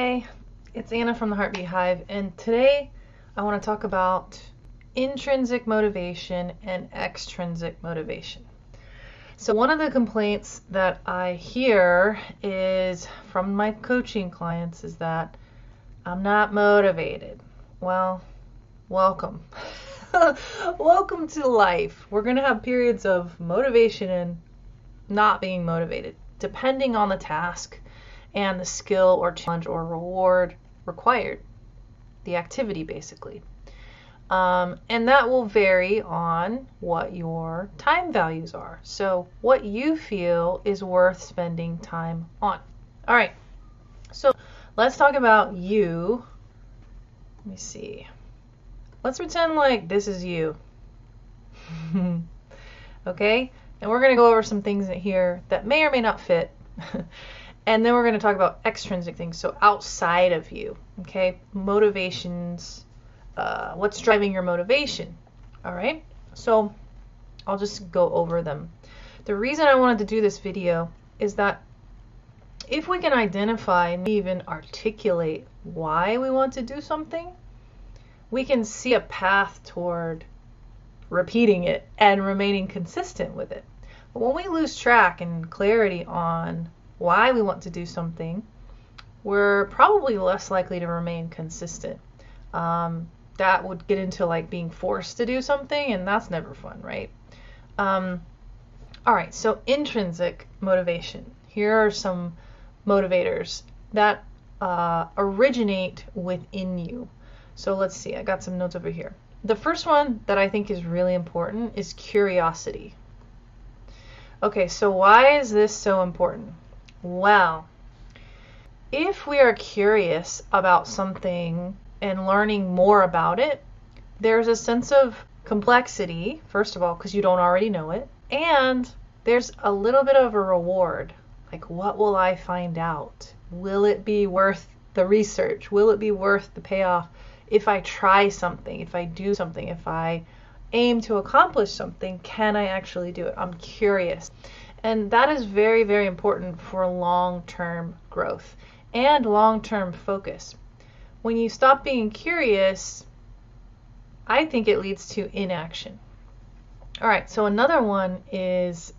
Hi, it's Anna from the Heartbeat Hive, and today I want to talk about intrinsic motivation and extrinsic motivation. So one of the complaints that I hear is from my coaching clients is that I'm not motivated. Well, welcome. Welcome to life. We're going to have periods of motivation and not being motivated, depending on the task and the skill or challenge or reward required, the activity basically. And that will vary on what your time values are. So what you feel is worth spending time on. All right, so let's talk about you. Let me see. Let's pretend like this is you. Okay? And we're going to go over some things here that may or may not fit. And then we're going to talk about extrinsic things, so outside of you, okay? Motivations, what's driving your motivation, all right? So I'll just go over them. The reason I wanted to do this video is that if we can identify and even articulate why we want to do something, we can see a path toward repeating it and remaining consistent with it. But when we lose track and clarity on why we want to do something, we're probably less likely to remain consistent. That would get into like being forced to do something, and that's never fun, right? All right, so intrinsic motivation. Here are some motivators that originate within you. So let's see, I got some notes over here. The first one that I think is really important is curiosity. Okay, so why is this so important? Well, if we are curious about something and learning more about it, there's a sense of complexity, first of all, because you don't already know it, and there's a little bit of a reward. Like, what will I find out? Will it be worth the research? Will it be worth the payoff if I try something, if I do something, if I aim to accomplish something? Can I actually do it? I'm curious. And that is very, very important for long-term growth and long-term focus. When you stop being curious, I think it leads to inaction. All right, so another one is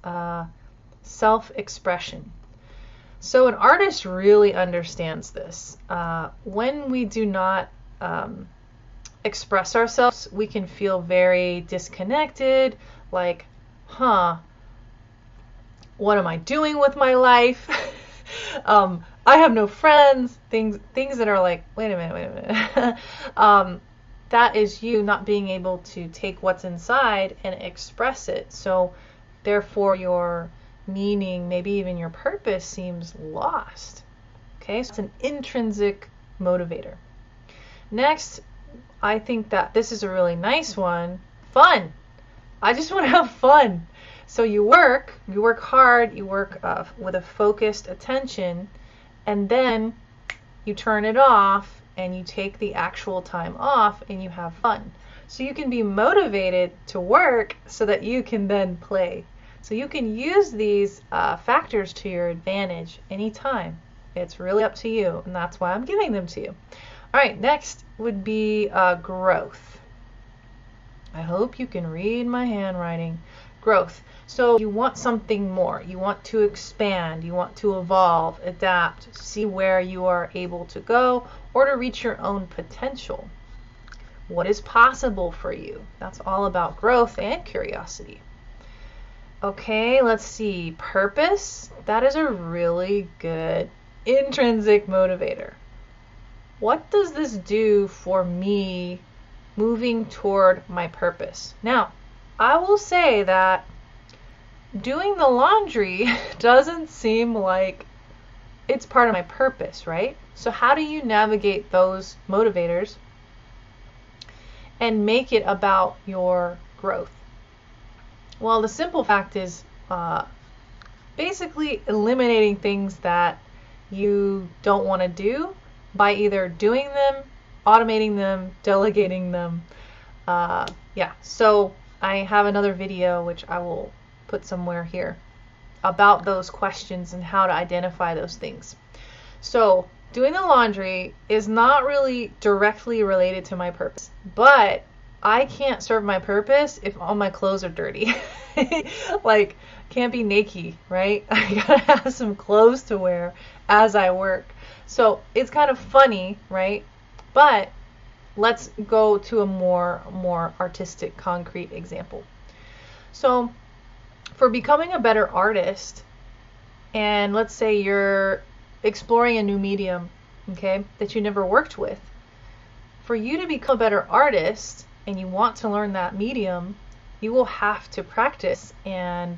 self-expression. So an artist really understands this. When we do not express ourselves, we can feel very disconnected, like, what am I doing with my life? I have no friends, things that are like, wait a minute. That is you not being able to take what's inside and express it. So therefore your meaning, maybe even your purpose, seems lost. Okay, so it's an intrinsic motivator. Next, I think that this is a really nice one. Fun. I just want to have fun. So you work hard, you work with a focused attention, and then you turn it off and you take the actual time off and you have fun. So you can be motivated to work so that you can then play. So you can use these factors to your advantage anytime. It's really up to you, and that's why I'm giving them to you. All right, next would be growth. I hope you can read my handwriting. Growth. So you want something more. You want to expand. You want to evolve, adapt, see where you are able to go, or to reach your own potential. What is possible for you? That's all about growth and curiosity. Okay, let's see. Purpose. That is a really good intrinsic motivator. What does this do for me moving toward my purpose? Now, I will say that doing the laundry doesn't seem like it's part of my purpose, right? So how do you navigate those motivators and make it about your growth? Well, the simple fact is basically eliminating things that you don't want to do by either doing them, automating them, delegating them. So I have another video, which I will put somewhere here, about those questions and how to identify those things. So doing the laundry is not really directly related to my purpose, but I can't serve my purpose if all my clothes are dirty. Like, can't be naked, right? I gotta have some clothes to wear as I work. So it's kind of funny, right? But let's go to a more artistic, concrete example. So for becoming a better artist, and let's say you're exploring a new medium, okay, that you never worked with. For you to become a better artist and you want to learn that medium, you will have to practice and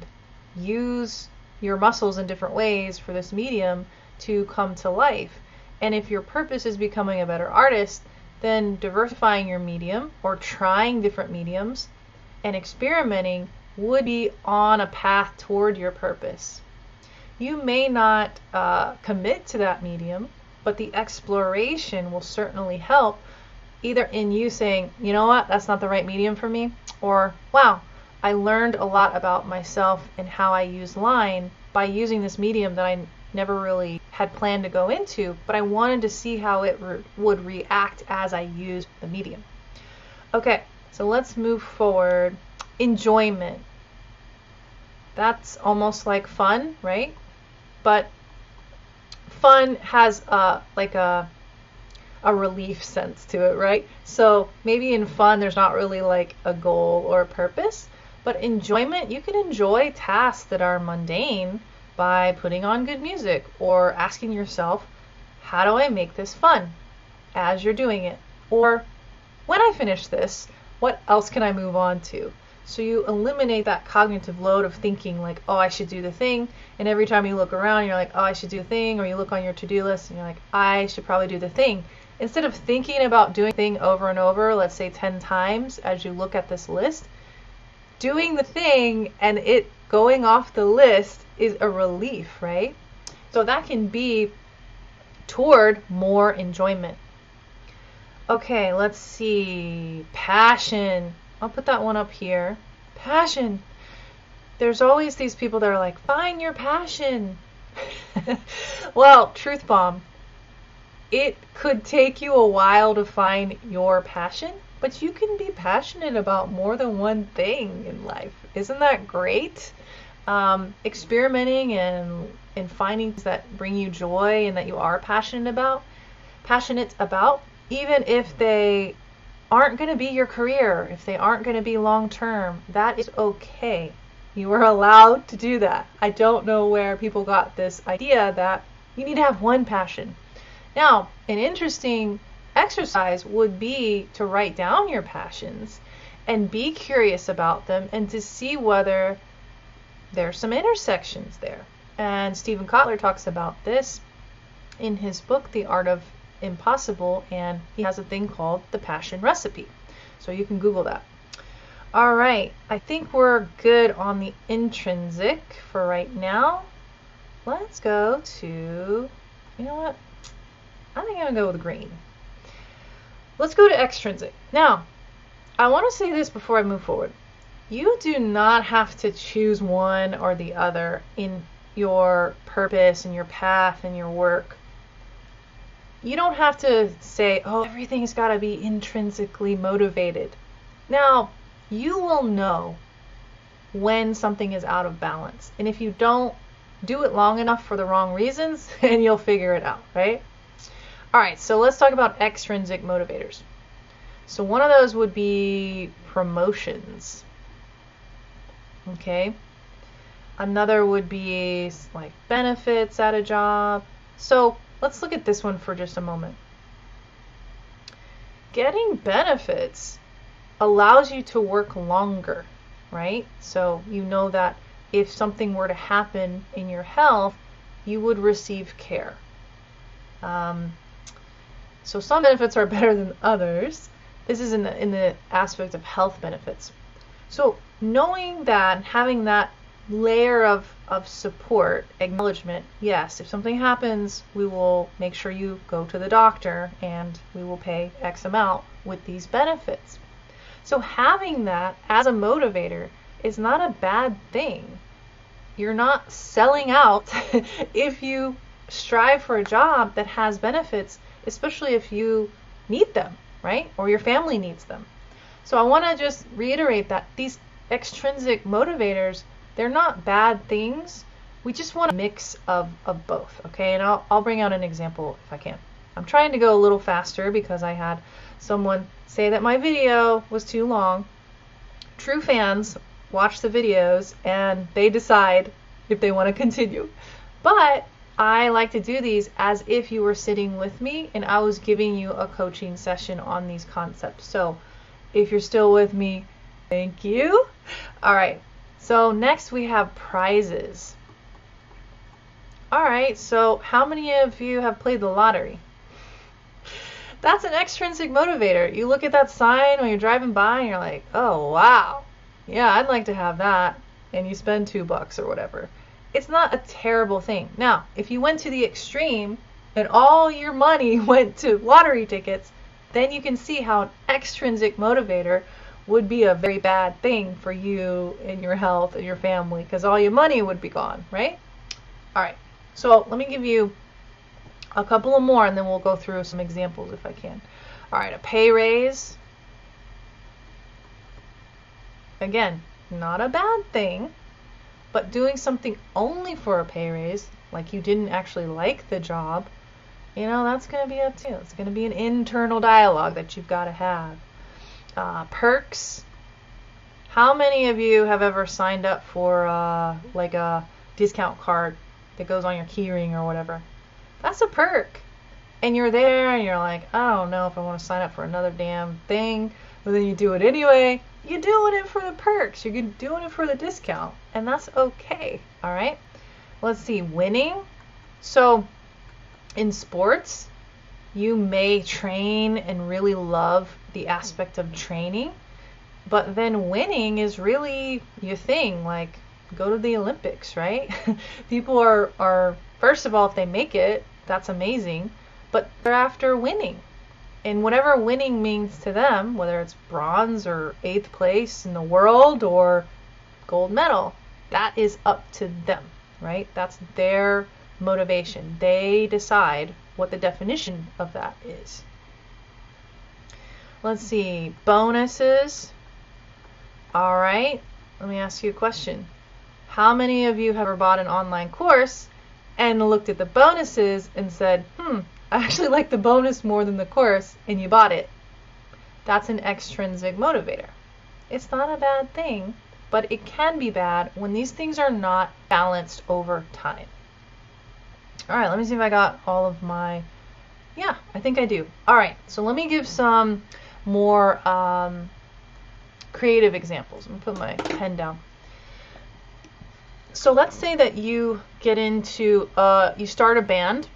use your muscles in different ways for this medium to come to life. And if your purpose is becoming a better artist, then diversifying your medium or trying different mediums and experimenting would be on a path toward your purpose. You may not commit to that medium, but the exploration will certainly help, either in you saying, you know what, that's not the right medium for me, or wow, I learned a lot about myself and how I use line by using this medium that I never really had planned to go into, but I wanted to see how it would react as I used the medium. Okay, so let's move forward. Enjoyment. That's almost like fun, right? But fun has like a relief sense to it, right? So maybe in fun there's not really like a goal or a purpose, but enjoyment, you can enjoy tasks that are mundane by putting on good music or asking yourself, how do I make this fun as you're doing it? Or when I finish this, what else can I move on to? So you eliminate that cognitive load of thinking like, oh, I should do the thing. And every time you look around, you're like, oh, I should do the thing. Or you look on your to-do list and you're like, I should probably do the thing. Instead of thinking about doing the thing over and over, let's say 10 times as you look at this list, doing the thing and it going off the list is a relief, right? So that can be toward more enjoyment. Okay, let's see. Passion. I'll put that one up here. Passion. There's always these people that are like, find your passion. Well, truth bomb. It could take you a while to find your passion, but you can be passionate about more than one thing in life. Isn't that great? Experimenting and finding things that bring you joy and that you are passionate about, even if they aren't going to be your career, if they aren't going to be long term, that is okay. You are allowed to do that. I don't know where people got this idea that you need to have one passion. Now, an interesting exercise would be to write down your passions and be curious about them and to see whether there's some intersections there. And Stephen Kotler talks about this in his book, The Art of Impossible, and he has a thing called the passion recipe. So you can Google that. All right, I think we're good on the intrinsic for right now. Let's go to, you know what? I think I'm gonna go with green. Let's go to extrinsic. Now, I want to say this before I move forward. You do not have to choose one or the other in your purpose and your path and your work. You don't have to say, oh, everything's got to be intrinsically motivated. Now, you will know when something is out of balance. And if you don't do it long enough for the wrong reasons, then you'll figure it out, right? All right, so let's talk about extrinsic motivators. So one of those would be promotions. Okay. Another would be like benefits at a job. So let's look at this one for just a moment. Getting benefits allows you to work longer, right? So you know that if something were to happen in your health, you would receive care. So some benefits are better than others. This is in the aspect of health benefits. So knowing that, having that layer of support, acknowledgement, yes, if something happens, we will make sure you go to the doctor and we will pay X amount with these benefits. So having that as a motivator is not a bad thing. You're not selling out if you strive for a job that has benefits, especially if you need them, right? Or your family needs them. So I want to just reiterate that these extrinsic motivators, they're not bad things. We just want a mix of both, okay? And I'll bring out an example if I can. I'm trying to go a little faster because I had someone say that my video was too long. True fans watch the videos and they decide if they want to continue. But I like to do these as if you were sitting with me and I was giving you a coaching session on these concepts. So if you're still with me, thank you. All right, so next we have prizes. All right, so how many of you have played the lottery? That's an extrinsic motivator. You look at that sign when you're driving by and you're like, oh wow, yeah, I'd like to have that. And you spend $2 or whatever. It's not a terrible thing. Now, if you went to the extreme and all your money went to lottery tickets, then you can see how an extrinsic motivator would be a very bad thing for you and your health and your family, because all your money would be gone, right? All right, so let me give you a couple of more and then we'll go through some examples if I can. All right, a pay raise. Again, not a bad thing, but doing something only for a pay raise, like you didn't actually like the job, you know, that's going to be up to you. It's going to be an internal dialogue that you've got to have. Perks. How many of you have ever signed up for like a discount card that goes on your keyring or whatever? That's a perk. And you're there and you're like, I don't know if I want to sign up for another damn thing, but then you do it anyway. You're doing it for the perks. You're doing it for the discount. And that's okay. All right. Let's see. Winning. So in sports, you may train and really love the aspect of training, but then winning is really your thing. Like, go to the Olympics, right? People are, first of all, if they make it, that's amazing, but they're after winning. And whatever winning means to them, whether it's bronze or 8th place in the world or gold medal, that is up to them, right? That's their motivation. They decide what the definition of that is. Let's see, bonuses. All right, let me ask you a question. How many of you have ever bought an online course and looked at the bonuses and said, I actually like the bonus more than the course, and you bought it? That's an extrinsic motivator. It's not a bad thing, but it can be bad when these things are not balanced over time. All right, let me see if I got all of my, yeah, I think I do. All right, so let me give some more creative examples. I'm gonna put my pen down. So let's say that you get into, you start a band,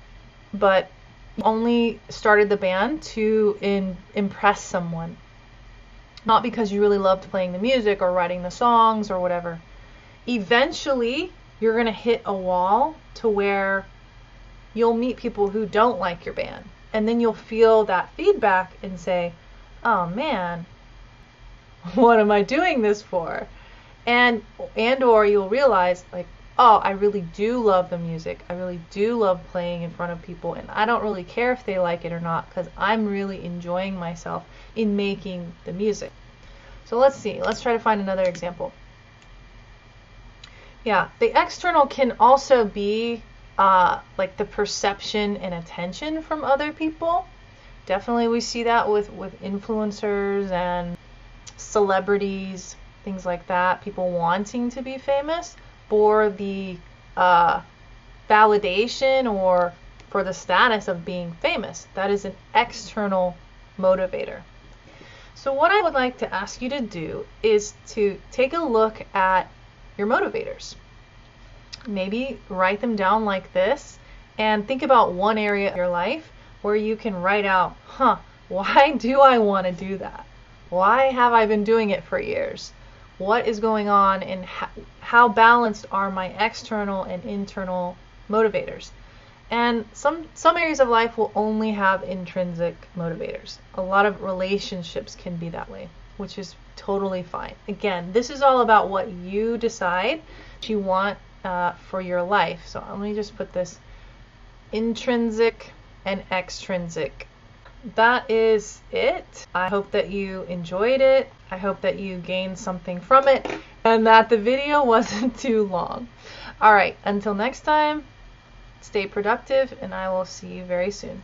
but you only started the band to impress someone. Not because you really loved playing the music or writing the songs or whatever. Eventually, you're going to hit a wall to where you'll meet people who don't like your band. And then you'll feel that feedback and say, oh man, what am I doing this for? And or you'll realize, like, oh, I really do love the music. I really do love playing in front of people, and I don't really care if they like it or not, because I'm really enjoying myself in making the music. So let's see. Let's try to find another example. Yeah, the external can also be like the perception and attention from other people. Definitely we see that with influencers and celebrities, things like that, people wanting to be famous for the validation or for the status of being famous. That is an external motivator. So what I would like to ask you to do is to take a look at your motivators. Maybe write them down like this and think about one area of your life where you can write out, why do I want to do that? Why have I been doing it for years? What is going on, and how balanced are my external and internal motivators? And some areas of life will only have intrinsic motivators. A lot of relationships can be that way, which is totally fine. Again, this is all about what you decide you want for your life. So let me just put this intrinsic, and extrinsic. That is it. I hope that you enjoyed it. I hope that you gained something from it and that the video wasn't too long. All right, until next time, stay productive, and I will see you very soon.